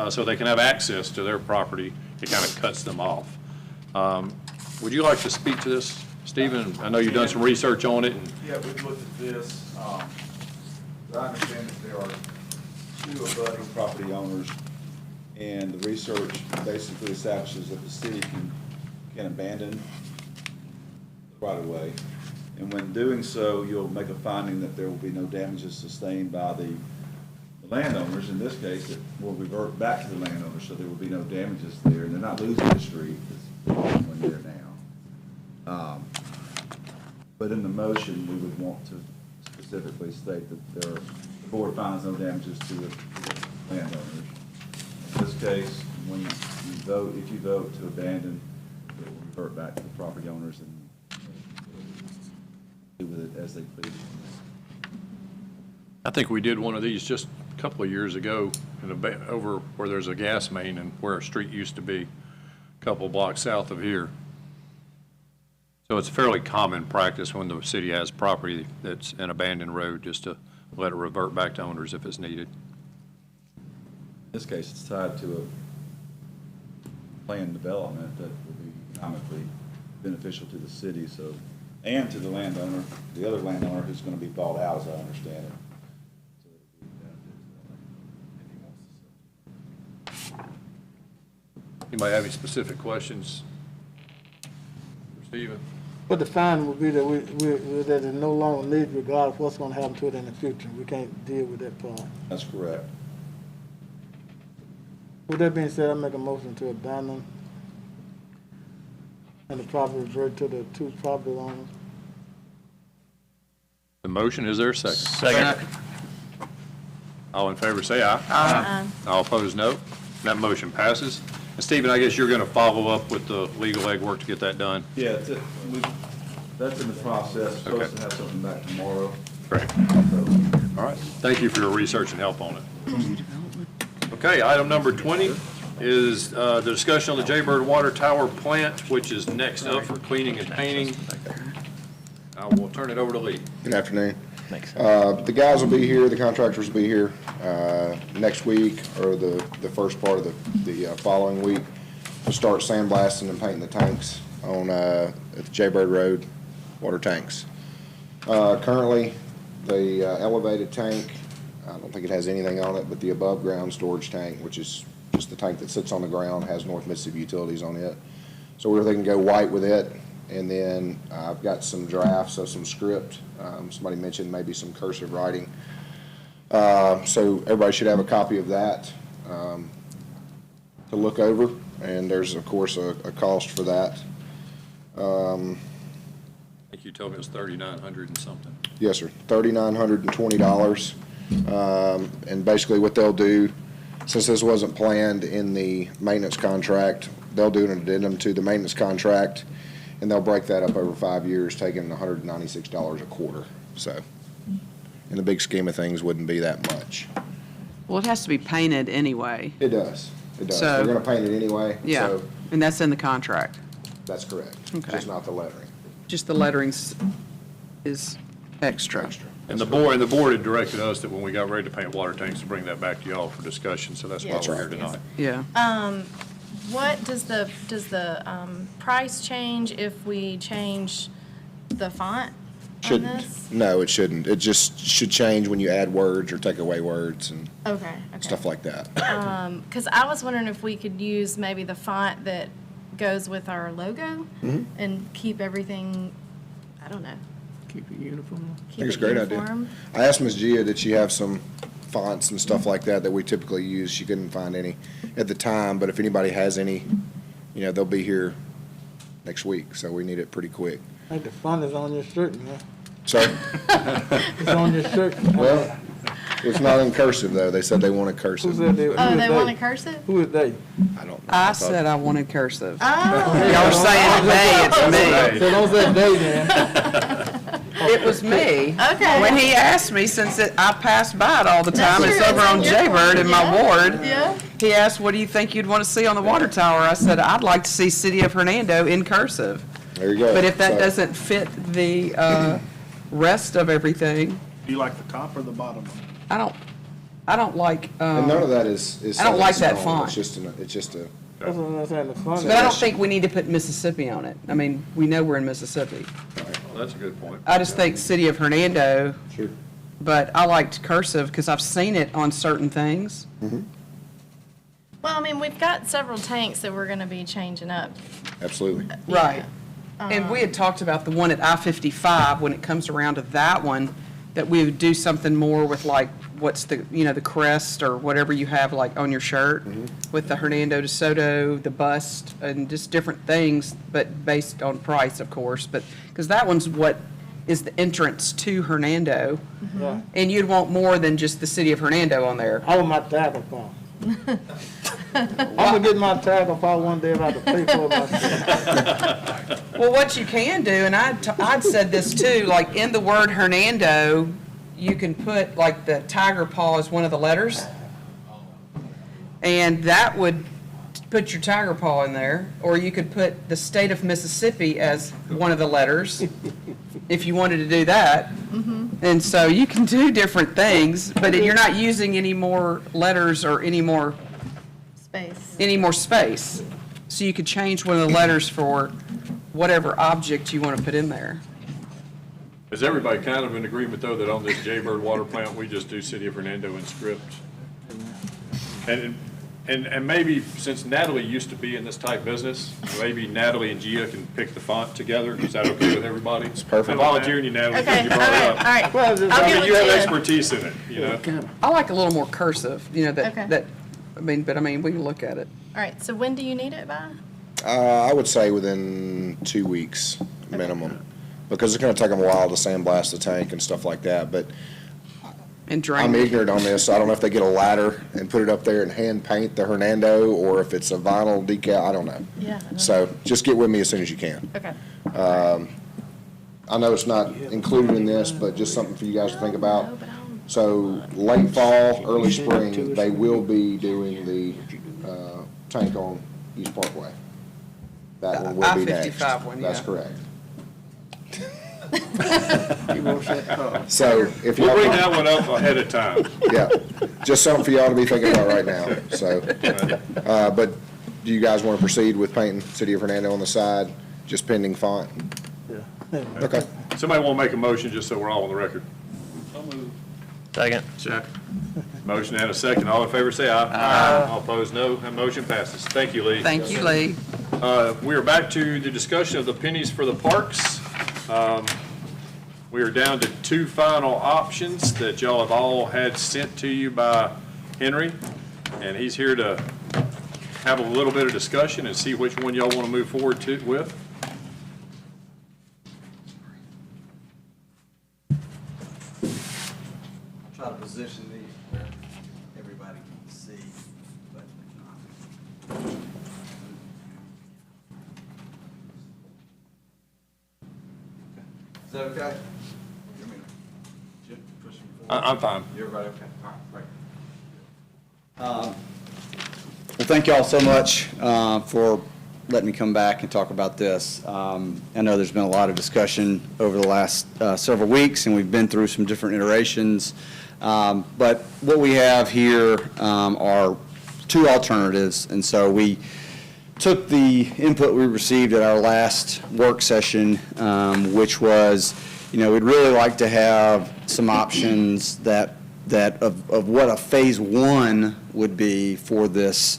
C: so they can have access to their property. It kind of cuts them off. Would you like to speak to this, Stephen? I know you've done some research on it.
I: Yeah, we've looked at this. I understand that there are two abutting property owners, and the research basically establishes that the city can abandon the right-of-way. And when doing so, you'll make a finding that there will be no damages sustained by the landowners. In this case, it will revert back to the landowners, so there will be no damages there, and they're not losing the street. It's when they're now. But in the motion, we would want to specifically state that the board finds no damages to the landowners. In this case, when you vote, if you vote to abandon, it will revert back to the property owners and do with it as they please.
C: I think we did one of these just a couple of years ago over where there's a gas main and where a street used to be, a couple blocks south of here. So it's fairly common practice when the city has property that's an abandoned road just to let it revert back to owners if it's needed.
I: In this case, it's tied to a planned development that will be economically beneficial to the city, so, and to the landowner, the other landowner who's going to be bought out, as I understand it. So it'll be benefit to them if he wants to sell.
C: Anybody have any specific questions for Stephen?
A: But the fine would be that that it no longer needs regardless of what's going to happen to it in the future. We can't deal with that part.
I: That's correct.
A: With that being said, I make a motion to abandon and the property revert to the two property owners.
C: The motion, is there a second?
B: Second.
C: All in favor say aye. Aye. All opposed, no. That motion passes. And Stephen, I guess you're going to follow up with the legal legwork to get that done?
I: Yeah, that's in the process. Supposed
C: Okay.
I: to have something back tomorrow.
C: Great.
I: So,
C: All right. Thank you for your research and help on it. Okay, item number 20, is the discussion on the Jaybird Water Tower plant, which is next up for cleaning and painting. I will turn it over to Lee.
J: Good afternoon.
B: Makes sense.
J: The guys will be here, the contractors will be here next week or the first part of the following week to start sandblasting and painting the tanks on at the Jaybird Road water tanks. Currently, the elevated tank, I don't think it has anything on it, but the above-ground storage tank, which is just the tank that sits on the ground, has North Mississippi Utilities on it. So we're thinking go white with it. And then I've got some drafts of some script. Somebody mentioned maybe some cursive writing. So everybody should have a copy of that to look over. And there's, of course, a cost for that.
C: I think you told me it was 3,900 and something.
J: Yes, sir, $3,920. And basically what they'll do, since this wasn't planned in the maintenance contract, they'll do an addendum to the maintenance contract, and they'll break that up over 5 years, taking $196 a quarter. So in the big scheme of things, wouldn't be that much.
K: Well, it has to be painted anyway.
J: It does. It does.
K: So-
J: We're going to paint it anyway.
K: Yeah,
J: So
K: and that's in the contract.
J: that's correct.
K: Okay.
J: Just not the lettering.
K: Just the lettering is extra.
C: And the board had directed us that when we got ready to paint water tanks, to bring that back to y'all for discussion, so that's why
J: That's
C: we're
J: right.
C: here tonight.
K: Yeah.
D: What does the price change if we change the font on
J: Shouldn't.
D: this?
J: No, it shouldn't. It just should change when you add words or take away words and
D: Okay.
J: stuff like that.
D: Because I was wondering if we could use maybe the font that goes with our logo and keep everything, I don't know.
F: Keep it uniform.
J: I think it's a great idea. I asked Ms. Gia, did she have some fonts and stuff like that we typically use? She couldn't find any at the time, but if anybody has any, they'll be here next week, so we need it pretty quick.
A: I think the font is on your shirt, man.
J: So,
A: It's on your shirt.
J: well, it's not in cursive, though. They said they wanted
A: Who
J: cursive.
A: said they?
D: Oh, they want a cursive?
A: Who is they?
J: I don't know.
K: I
J: thought-
K: said I wanted cursive.
D: Oh.
K: Y'all are saying they, it's me.
A: So don't say they then.
K: It was me.
D: Okay.
K: When he asked me, since I passed by it all the time,
D: That's
K: it's
D: true,
K: over
D: it's
K: on
D: on your
K: Jaybird in my
D: yeah.
K: ward.
D: Yeah.
K: He asked, what do you think you'd want to see on the water tower? I said, I'd like to see City of Hernando in cursive.
J: There you go.
K: But if that
J: So-
K: doesn't fit the rest of everything,
F: Do you like the top or the bottom?
K: I don't like,
J: And none of that is.
K: I don't like
J: set in
K: that
J: stone.
K: font.
J: It's just a.
A: That's what I'm saying, the font.
K: but I don't think we need to put Mississippi on it. I mean, we know we're in Mississippi.
C: Well, that's a good point.
K: I just think City of Hernando,
J: Sure.
K: but I liked cursive because I've seen it on certain things.
D: Well, I mean, we've got several tanks that we're going to be changing up.
J: Absolutely.
K: Right. And we had talked about the one at I-55, when it comes around to that one, that we would do something more with like, what's the, the crest or whatever you have like on your shirt, with the Hernando de Soto, the bust, and just different things, but based on price, of course, but, because that one's what is the entrance to Hernando.
A: Yeah.
K: And you'd want more than just the City of Hernando on there.
A: I want my tackle font. I'm gonna get my tackle font one day if I have to pay for it myself.
K: Well, what you can do, and I'd said this too, like in the word Hernando, you can put like the tiger paw as one of the letters. And that would put your tiger paw in there, or you could put the state of Mississippi as one of the letters, if you wanted to do that. And so you can do different things, but you're not using any more letters or any more space. So you could change one of the letters for whatever object you want to put in there.
C: Is everybody kind of in agreement, though, that on this Jaybird water plant, we just do City of Hernando in script? And maybe, since Natalie used to be in this type business, maybe Natalie and Gia can pick the font together. Is that okay with everybody? It's
J: perfect.
C: I'm volunteering you, Natalie, because
D: Okay,
C: you
D: all
C: brought it
D: right,
C: up.
D: all right.
A: Well, just-
D: I'll
C: I
D: get
C: mean, you
D: with
C: have
D: Jen.
C: expertise in it, you know?
K: I like a little more cursive,
D: Okay.
K: but I mean, we can look at it.
D: All right, so when do you need it by?
J: I would say within 2 weeks minimum, because it's going to take them a while to sandblast the tank and stuff like that. But
K: And drain
J: I'm
K: it.
J: ignorant on this. I don't know if they get a ladder and put it up there and hand paint the Hernando, or if it's a vinyl decal. I don't know.
D: Yeah.
J: So just get with me as soon as you can.
D: Okay.
J: I know it's not included in this, but just something for you guys to think about.
D: No, but I'll-
J: So late fall, early spring, they will be doing the tank on East Parkway. That one will be next.
K: I-55 one,
J: That's
K: yeah.
J: correct.
I: He won't shut up.
J: So if
C: We'll
J: y'all,
C: bring that one up ahead of time.
J: yeah, just something for y'all to be thinking about right now, so. But do you guys want to proceed with painting City of Hernando on the side, just pending font?
A: Yeah.
J: Okay.
C: Somebody want to make a motion, just so we're all on the record?
B: Second.
C: Second. Motion and a second. All in favor, say aye. Aye. All opposed, no. That motion passes. Thank you, Lee.
K: Thank you, Lee.
C: We are back to the discussion of the pennies for the parks. We are down to two final options that y'all have all had sent to you by Henry, and he's here to have a little bit of discussion and see which one y'all want to move forward with.
L: Try to position these where everybody can see, but is that okay? You want me to push them forward?
C: I'm fine.
L: Everybody okay? All right, great. Well, thank y'all so much for letting me come back and talk about this. I know there's been a lot of discussion over the last several weeks, and we've been through some different iterations. But what we have here are two alternatives, and so we took the input we received at our last work session, which was, we'd really like to have some options that of what a phase one would be for this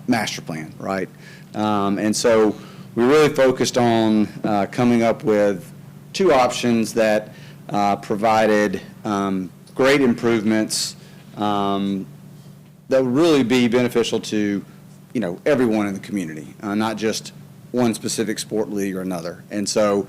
L: master plan, right? And so we really focused on coming up with two options that provided great improvements that would really be beneficial to, everyone in the community, not just one specific sport league or another. And so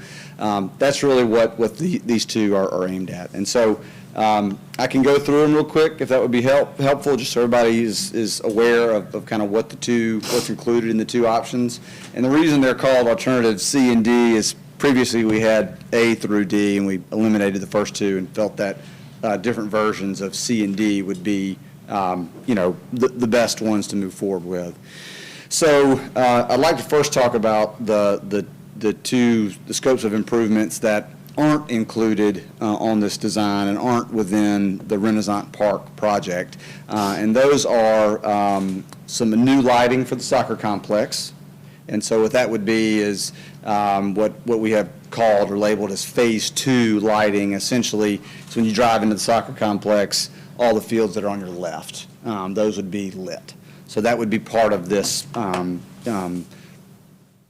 L: that's really what these two are aimed at. And so I can go through them real quick if that would be helpful, just so everybody is aware of kind of what's included in the two options. And the reason they're called alternatives C and D is previously we had A through D, and we eliminated the first two and felt that different versions of C and D would be, the best ones to move forward with. So I'd like to first talk about the scopes of improvements that aren't included on this design and aren't within the Renaissance Park project. And those are some new lighting for the soccer complex. And so what that would be is what we have called or labeled as phase two lighting. Essentially, it's when you drive into the soccer complex, all the fields that are on your left, those would be lit. So that would be part of this.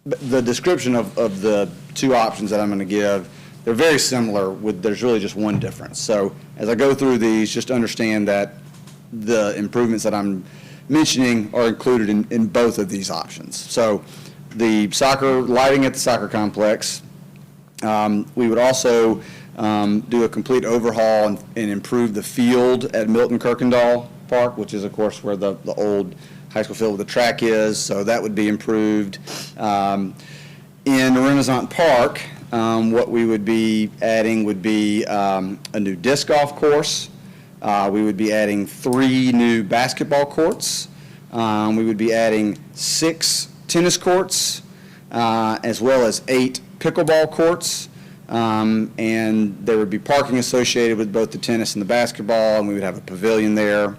L: The description of the two options that I'm going to give, they're very similar, there's really just one difference. So as I go through these, just understand that the improvements that I'm mentioning are included in both of these options. So the soccer lighting at the soccer complex, we would also do a complete overhaul and improve the field at Milton Kirkendall Park, which is, of course, where the old high school field with the track is. So that would be improved. In Renaissance Park, what we would be adding would be a new disc golf course. We would be adding 3 new basketball courts. We would be adding 6 tennis courts, as well as 8 pickleball courts. And there would be parking associated with both the tennis and the basketball, and we would have a pavilion there.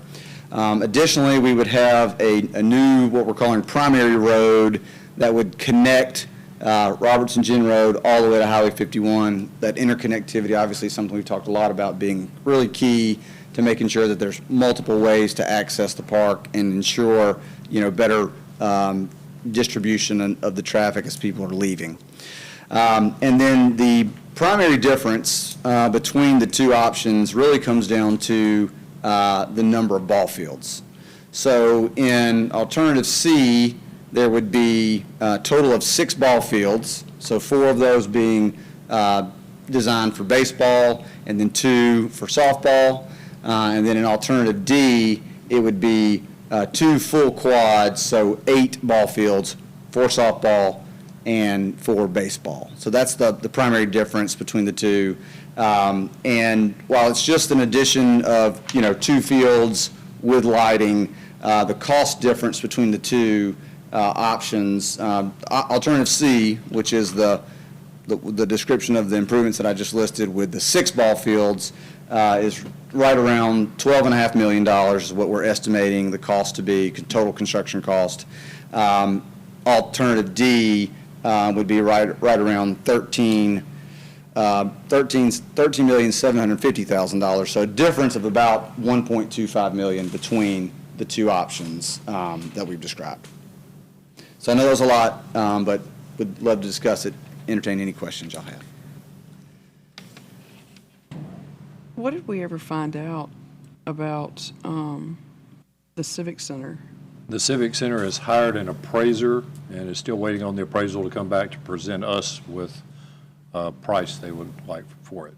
L: Additionally, we would have a new, what we're calling primary road that would connect Robertson Gin Road all the way to Highway 51. That interconnectivity, obviously, is something we've talked a lot about being really key to making sure that there's multiple ways to access the park and ensure, better distribution of the traffic as people are leaving. And then the primary difference between the two options really comes down to the number of ball fields. So in alternative C, there would be a total of 6 ball fields, so 4 of those being designed for baseball and then 2 for softball. And then in alternative D, it would be 2 full quads, so 8 ball fields for softball and for baseball. So that's the primary difference between the two. And while it's just an addition of, 2 fields with lighting, the cost difference between the two options. Alternative C, which is the description of the improvements that I just listed with the 6 ball fields, is right around $12.5 million is what we're estimating the cost to be, total construction cost. Alternative D would be right around $13,750,000. So a difference of about $1.25 million between the two options that we've described. So I know there's a lot, but would love to discuss it, entertain any questions y'all have.
K: What did we ever find out about the Civic Center?
C: The Civic Center has hired an appraiser and is still waiting on the appraisal to come back to present us with a price they would like for it.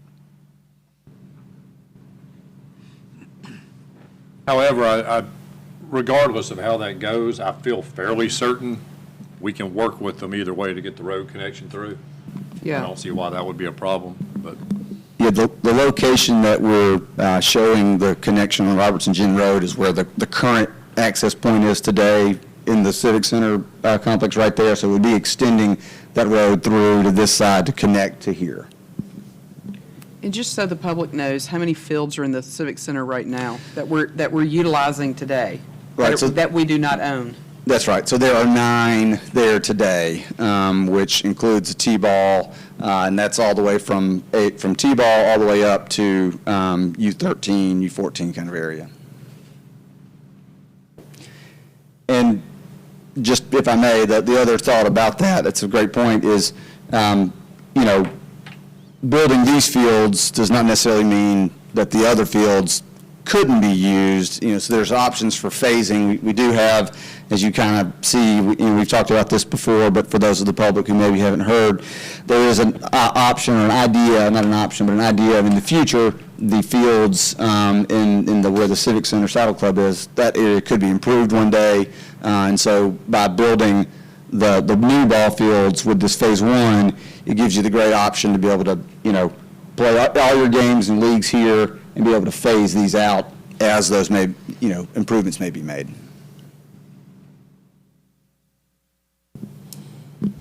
C: However, regardless of how that goes, I feel fairly certain we can work with them either way to get the road connection through. I don't see why that would be a problem, but.
L: Yeah, the location that we're showing the connection on Robertson Gin Road is where the current access point is today in the Civic Center complex right there. So we'd be extending that road through to this side to connect to here.
K: And just so the public knows, how many fields are in the Civic Center right now that we're utilizing today?
L: Right, so
K: that we do not own?
L: That's right. So there are 9 there today, which includes a T-ball, and that's all the way from T-ball all the way up to U13, U14 kind of area. And just, if I may, the other thought about that, that's a great point, is, building these fields does not necessarily mean that the other fields couldn't be used. So there's options for phasing. We do have, as you kind of see, we've talked about this before, but for those of the public who maybe haven't heard, there is an option or an idea, not an option, but an idea of in the future, the fields where the Civic Center Saddle Club is, that area could be improved one day. And so by building the new ball fields with this phase 1, it gives you the great option to be able to, play all your games and leagues here and be able to phase these out as those improvements may be made.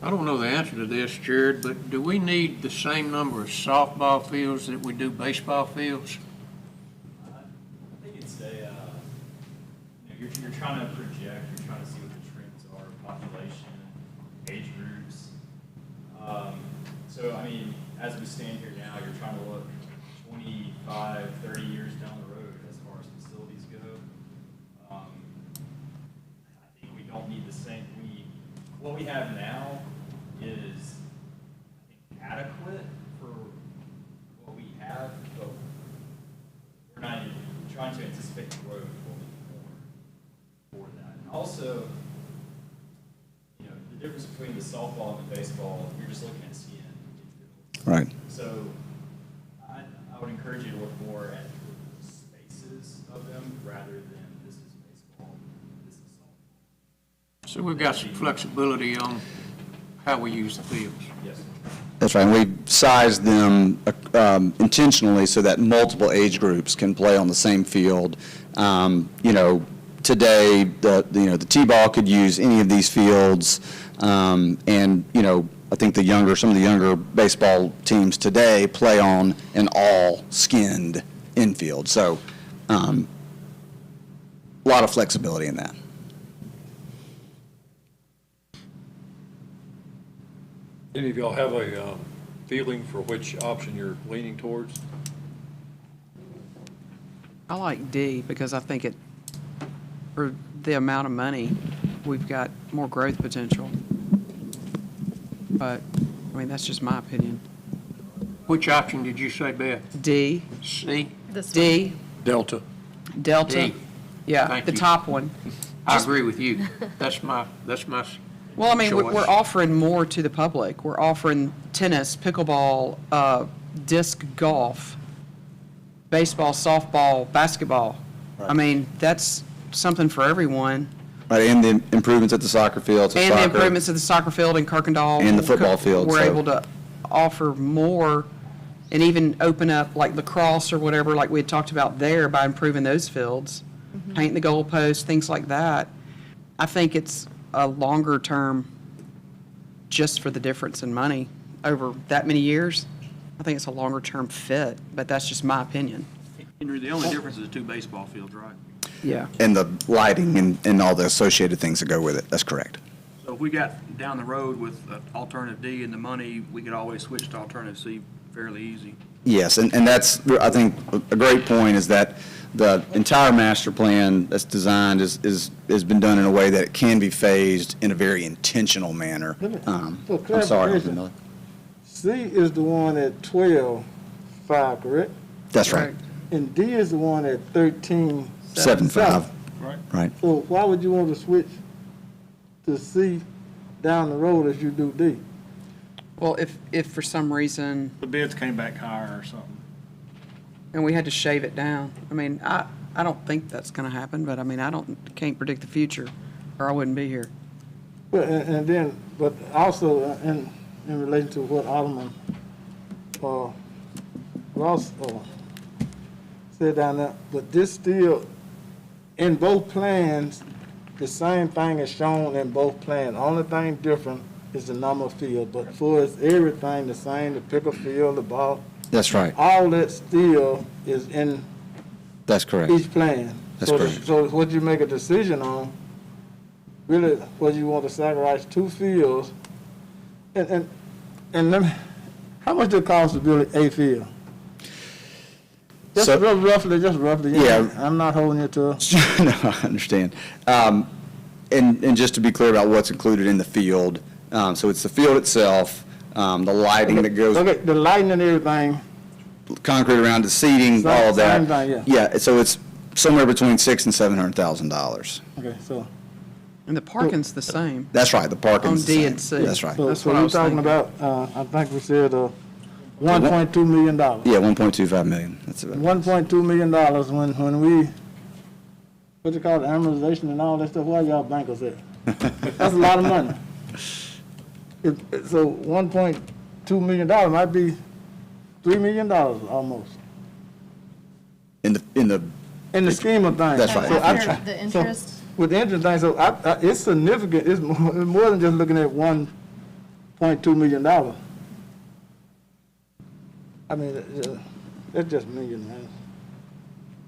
M: I don't know the answer to this, Jared, but do we need the same number of softball fields that we do baseball fields?
N: I think it's you're trying to project, you're trying to see what the trends are, population, age groups. So, I mean, as we stand here now, you're trying to look 25, 30 years down the road as far as facilities go. I think we don't need the same. What we have now is, I think, adequate for what we have, but we're not even trying to anticipate the growth will be more for that. And also, the difference between the softball and the baseball, you're just looking at skin.
L: Right.
N: So I would encourage you to look more at the spaces of them rather than this is baseball, this is softball.
M: So we've got some flexibility on how we use the fields.
N: Yes.
L: That's right. And we've sized them intentionally so that multiple age groups can play on the same field. Today, the T-ball could use any of these fields, and I think some of the younger baseball teams today play on an all-skinned infield. So a lot of flexibility in that.
C: Any of y'all have a feeling for which option you're leaning towards?
K: I like D because I think for the amount of money, we've got more growth potential. But, I mean, that's just my opinion.
M: Which option did you say, Beth?
K: D.
M: C?
K: D.
C: Delta.
K: Delta.
M: D.
K: Yeah,
M: Thank
K: the
M: you.
K: top one.
M: I agree with you. That's my
K: Well, I mean,
M: choice.
K: we're offering more to the public. We're offering tennis, pickleball, disc golf, baseball, softball, basketball.
L: Right.
K: I mean, that's something for everyone.
L: Right, and the improvements at the soccer field.
K: And the improvements at the soccer field in Kirkendall.
L: And the football field,
K: We're
L: so-
K: able to offer more and even open up like lacrosse or whatever, like we had talked about there by improving those fields. painting the goalposts, things like that. I think it's a longer term just for the difference in money over that many years. I think it's a longer term fit, but that's just my opinion.
F: Henry, the only difference is the two baseball fields, right?
K: Yeah.
L: And the lighting and all the associated things that go with it. That's correct.
F: So if we got down the road with alternative D and the money, we could always switch to alternative C fairly easy.
L: Yes, and that's, I think, a great point is that the entire master plan that's designed has been done in a way that it can be phased in a very intentional manner.
A: For
L: I'm sorry, Mr.
A: clarification,
L: Miller.
A: C is the one at 12.5, correct?
L: That's right.
A: And D is the one at 13.7.
L: 7.5. Right.
A: So why would you want to switch to C down the road as you do D?
K: Well, if for some reason,
F: The bids came back higher or something.
K: and we had to shave it down, I mean, I don't think that's going to happen, but I mean, can't predict the future, or I wouldn't be here.
A: Well, and then, but also in relation to what Alderman Ross said down there, but this still, in both plans, the same thing is shown in both plans. Only thing different is the number of fields, but for it's everything the same, the pick a field, the ball,
L: That's right.
A: all that still is in
L: That's correct.
A: each plan.
L: That's
A: So
L: correct.
A: So what you make a decision on, really, whether you want to sacrifice 2 fields, and let me, how much does it cost to build a field? Just
L: So-
A: roughly,
L: Yeah.
A: I'm not holding you to.
L: No, I understand. And just to be clear about what's included in the field, so it's the field itself, the lighting that goes,
A: Okay, the lighting and everything,
L: concrete around the seating,
A: Same-
L: all of that.
A: same thing, yeah.
L: Yeah, so it's somewhere between $600,000 and $700,000.
A: okay, so.
K: And the parking's the same.
L: That's right, the parking's
K: On
L: the
K: D
L: same.
K: and C.
L: That's right.
A: So
K: That's
A: so
K: what I
A: we're
K: was
A: talking
K: thinking.
A: about, I think we said, $1.2 million.
L: Yeah, $1.25 million. That's about it.
A: $1.2 million when we, what you call it, amortization and all that stuff, where y'all bankers at? That's a lot of money. So $1.2 million might be $3 million almost,
L: In the,
A: in the scheme of things.
L: That's right.
A: So I
D: After
A: try-
D: the
A: so
D: interest?
A: With the interest thing, so it's significant, it's more than just looking at $1.2 million. I mean, it's just million, man.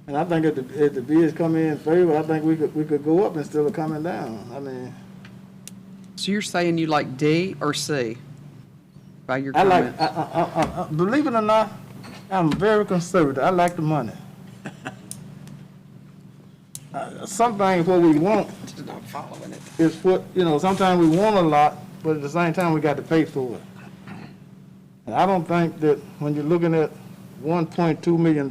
A: And I think if the bids come in favor, I think we could go up instead of coming down. I mean,
K: So you're saying you like D or C by your
A: I like,
K: comments?
A: believe it or not, I'm very conservative. I like the money. Some things what we want
K: Not following it.
A: is what, sometimes we want a lot, but at the same time, we got to pay for it. And I don't think that when you're looking at $1.2 million,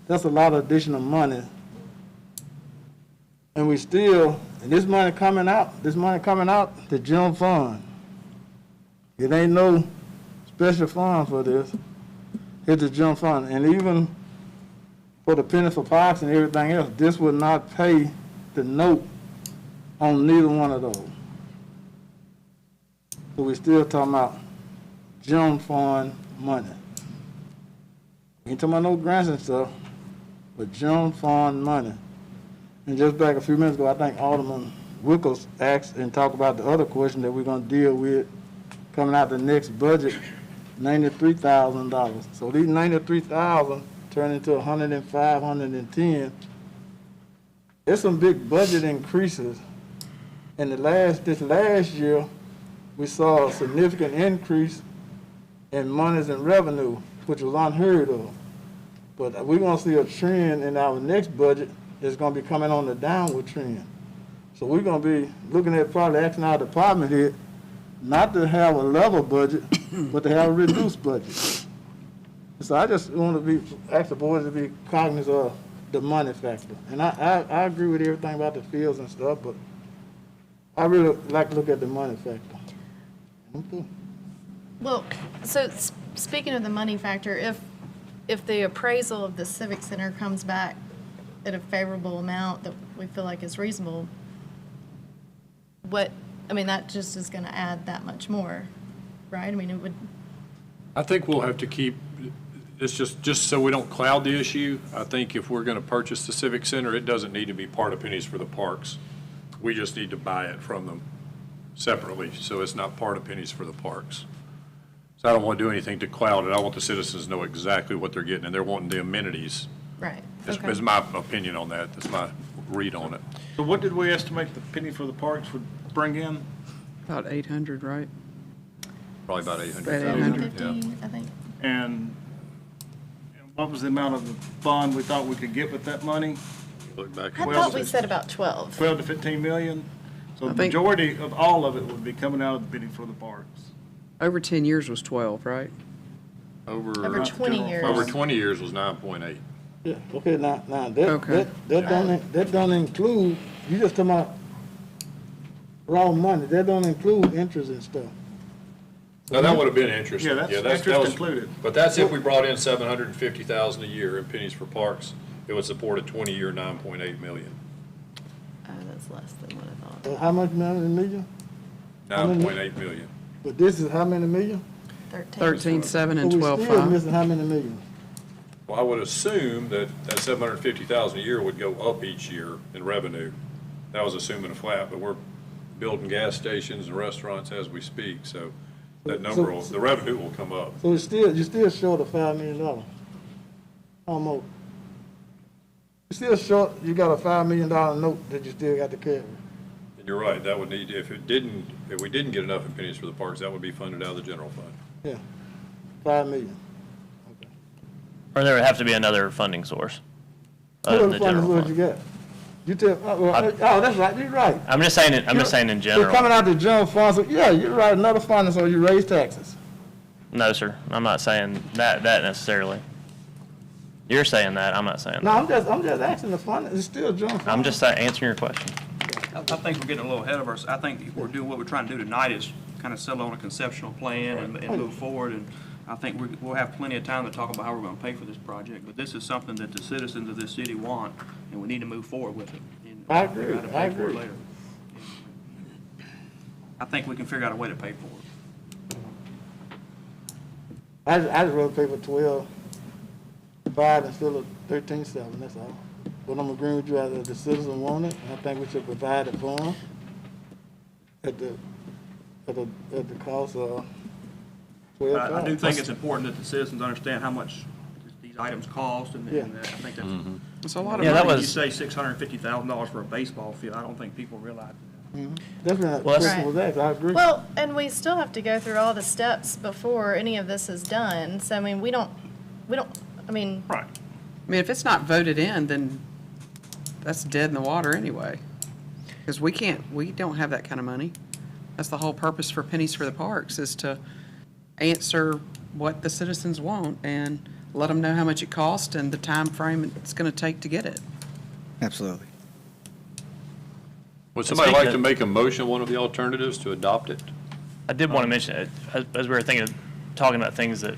A: that's a lot of additional money. And we still, and this money coming out, the general fund. It ain't no special fund for this. It's the general fund. And even for the penny for parks and everything else, this would not pay the note on neither one of those. So we still talking about general fund money. We ain't talking about no grants and stuff, but general fund money. And just back a few minutes ago, I think Alderman Wickles asked and talked about the other question that we're gonna deal with coming out the next budget, $93,000. So these 93,000 turn into 105, 110. There's some big budget increases. And this last year, we saw a significant increase in monies and revenue, which was unheard of. But we're gonna see a trend in our next budget that's gonna be coming on the downward trend. So we're gonna be looking at probably asking our department head not to have a level budget, but to have a reduced budget. So I just want to ask the board to be cognizant of the money factor. And I agree with everything about the fields and stuff, but I really like to look at the money factor. Okay.
D: Well, so speaking of the money factor, if the appraisal of the Civic Center comes back at a favorable amount that we feel like is reasonable, that just is gonna add that much more, right? I mean, it would,
C: I think we'll have to keep, It's just so we don't cloud the issue, I think if we're going to purchase the Civic Center, it doesn't need to be part of Pennies for the Parks. We just need to buy it from them separately, so it's not part of Pennies for the Parks. So I don't want to do anything to cloud it. I want the citizens to know exactly what they're getting, and they're wanting the amenities.
D: Right,
C: Is my opinion on that. That's my read on it.
O: So what did we estimate the penny for the parks would bring in?
K: About 800, right?
C: Probably about 800.
K: About 800.
D: 50, I think.
O: And what was the amount of the fund we thought we could get with that money?
C: Look back.
D: I thought we said about 12.
O: 12 to 15 million? So
K: I
O: the
K: think-
O: majority of all of it would be coming out of the penny for the parks.
K: Over 10 years was 12, right?
D: Over
C: Over
D: 20 years.
C: over 20 years was 9.8.
A: Yeah, okay, now,
K: Okay.
A: that don't include, you just talking about raw money, that don't include interest and stuff.
C: No, that would have been interesting.
O: Yeah, that's
C: that
O: interest
C: was-
O: included.
C: But that's if we brought in 750,000 a year in Pennies for Parks, it would support a 20-year 9.8 million.
D: That's less than what I thought.
A: How much million?
C: 9.8 million.
A: But this is how many million?
K: 13, 7, and
A: So
K: 12,
A: we still
K: 5.
A: missing how many million?
C: Well, I would assume that 750,000 a year would go up each year in revenue. That was assuming a flat, but we're building gas stations and restaurants as we speak, so that number will, the revenue will come up.
A: So you're still short of $5 million. Almost. You're still short, you got a $5 million note that you still got to carry.
C: And you're right, that would need, if we didn't get enough in Pennies for the Parks, that would be funded out of the general fund.
A: Yeah, 5 million.
B: Or there would have to be another funding source
A: What
B: other than
A: other
B: the
A: funding
B: general
A: source you
B: fund.
A: got? You tell, that's right, you're right.
B: I'm just saying, in
A: You're coming
B: general.
A: out the general fund, so yeah, you're right, another funding, so you raise taxes.
B: No, sir, I'm not saying that necessarily. You're saying that, I'm not saying
A: No,
B: that.
A: I'm just asking the fund, it's still general fund.
B: I'm just answering your question.
F: I think we're getting a little ahead of ourselves. I think if we're doing what we're trying to do tonight is kind of settle on a conceptual plan and move forward. And I think we'll have plenty of time to talk about how we're going to pay for this project. But this is something that the citizens of this city want, and we need to move forward with it. And
A: I agree,
F: figure out how to
A: I
F: pay for it
A: agree.
F: later. I think we can figure out a way to pay for it.
A: I just rather pay for 12.5 instead of 13.7, that's all. But I'm agreeing with you, as the citizens want it, and I think we should provide it for them at the cost of
F: But I do
A: $12.
F: think it's important that the citizens understand how much these items cost, and
A: Yeah.
F: I think that's.
K: It's a lot of
B: Yeah, that
K: money.
F: You say $650,000 for a baseball field, I don't think people realize that.
A: That's what
B: Well,
A: the
B: that's-
A: question was asked, I agree.
D: Well, and we still have to go through all the steps before any of this is done. So, I mean, I mean,
F: Right.
K: I mean, if it's not voted in, then that's dead in the water anyway. Because we don't have that kind of money. That's the whole purpose for Pennies for the Parks, is to answer what the citizens want and let them know how much it costs and the time frame it's going to take to get it.
L: Absolutely.
C: Would somebody like to
B: Speaking
C: make a motion, one of the alternatives, to adopt it?
B: I did want to mention it, as we were talking about things that,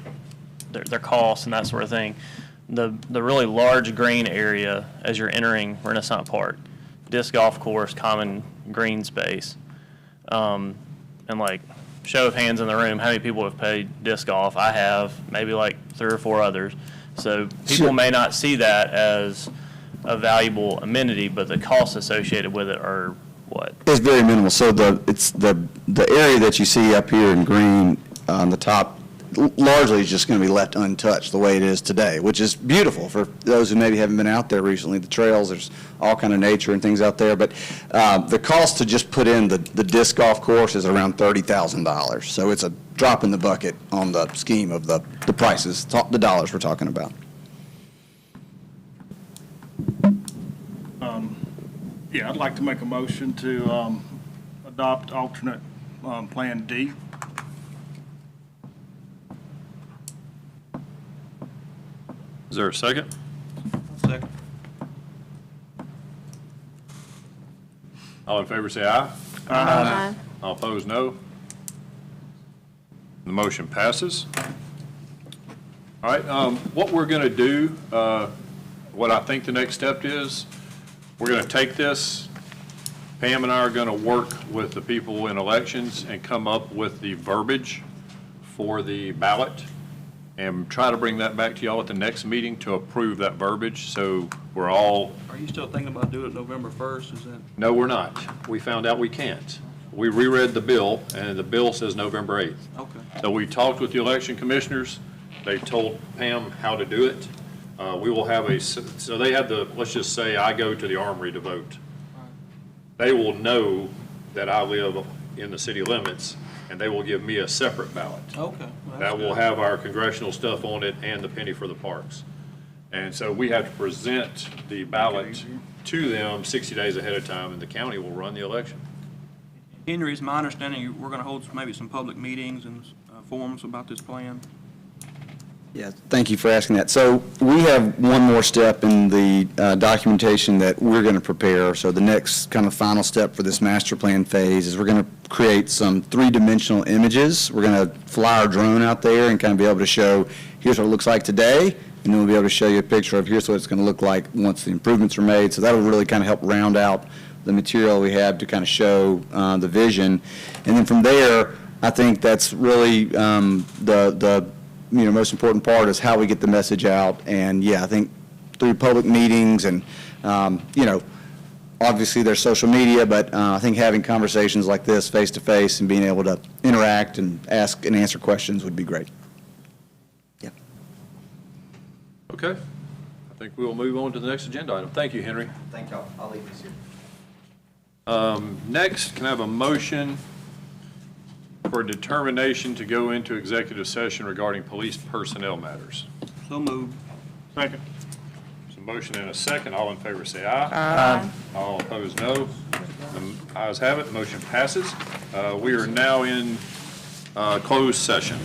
B: their costs and that sort of thing. The really large green area as you're entering Renaissance Park, disc golf course, common green space. And like, show of hands in the room, how many people have played disc golf? I have, maybe like 3 or 4 others. So people may not see that as a valuable amenity, but the costs associated with it are what?
L: It's very minimal. So the area that you see up here in green on the top largely is just going to be left untouched the way it is today, which is beautiful for those who maybe haven't been out there recently. The trails, there's all kind of nature and things out there. But the cost to just put in the disc golf course is around $30,000. So it's a drop in the bucket on the scheme of the prices, the dollars we're talking about.
O: Yeah, I'd like to make a motion to adopt alternate Plan D.
C: Is there a second?
F: Second.
C: All in favor, say aye.
D: Aye.
C: All opposed, no. The motion passes. All right, what we're going to do, what I think the next step is, we're going to take this, Pam and I are going to work with the people in elections and come up with the verbiage for the ballot and try to bring that back to y'all at the next meeting to approve that verbiage, so we're all,
F: Are you still thinking about doing it November 1st? Is that?
C: no, we're not. We found out we can't. We reread the bill, and the bill says November 8th.
F: Okay.
C: So we talked with the election commissioners. They told Pam how to do it. We will have so they have let's just say I go to the Armory to vote. They will know that I live in the city limits, and they will give me a separate ballot.
F: Okay. Well, that's
C: That will
F: good.
C: have our congressional stuff on it and the penny for the parks. And so we have to present the ballot to them 60 days ahead of time, and the county will run the election.
F: Henry, is my understanding we're going to hold maybe some public meetings and forums about this plan?
L: Yeah, thank you for asking that. So we have one more step in the documentation that we're going to prepare. So the next kind of final step for this master plan phase is we're going to create some three-dimensional images. We're going to fly our drone out there and kind of be able to show, here's what it looks like today, and then we'll be able to show you a picture of here's what it's going to look like once the improvements are made. So that'll really kind of help round out the material we have to kind of show the vision. And then from there, I think that's really the most important part is how we get the message out. And yeah, I think through public meetings and, obviously there's social media, but I think having conversations like this face to face and being able to interact and ask and answer questions would be great. Yeah.
C: Okay. I think we will move on to the next agenda item. Thank you, Henry.
L: Thank y'all. I'll leave this here.
C: Next, can I have a motion for determination to go into executive session regarding police personnel matters?
F: So moved.
O: Second.
C: There's a motion and a second. All in favor say aye.
D: Aye.
C: All opposed, no. The ayes have it, motion passes. We are now in closed session.